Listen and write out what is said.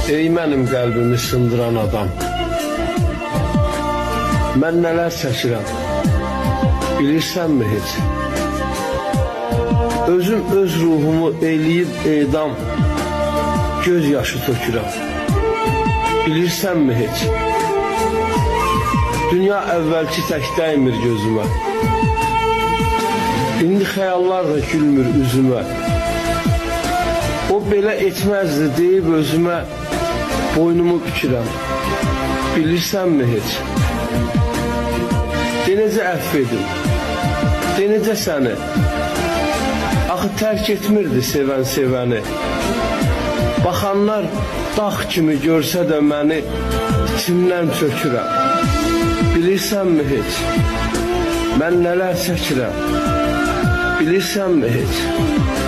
Ey mənim qəlbimi sındıran adam, mən nələr çəkirəm, bilirsənmi heç? Özüm öz ruhumu eləyib edam, göz yaşı tökürəm, bilirsənmi heç? Dünya əvvəlki tək dəymir gözümə, indi xəyallar da gülmür üzümə. O belə etməzdi deyib özümə, boynumu bükürəm, bilirsənmi heç? De necə əfv edim, de necə səni? Axı tərk etmirdi sevən sevəni. Baxanlar dağ kimi görsə də məni, içimdən çökürəm, bilirsənmi heç? Mən nələr çəkirəm, bilirsənmi heç?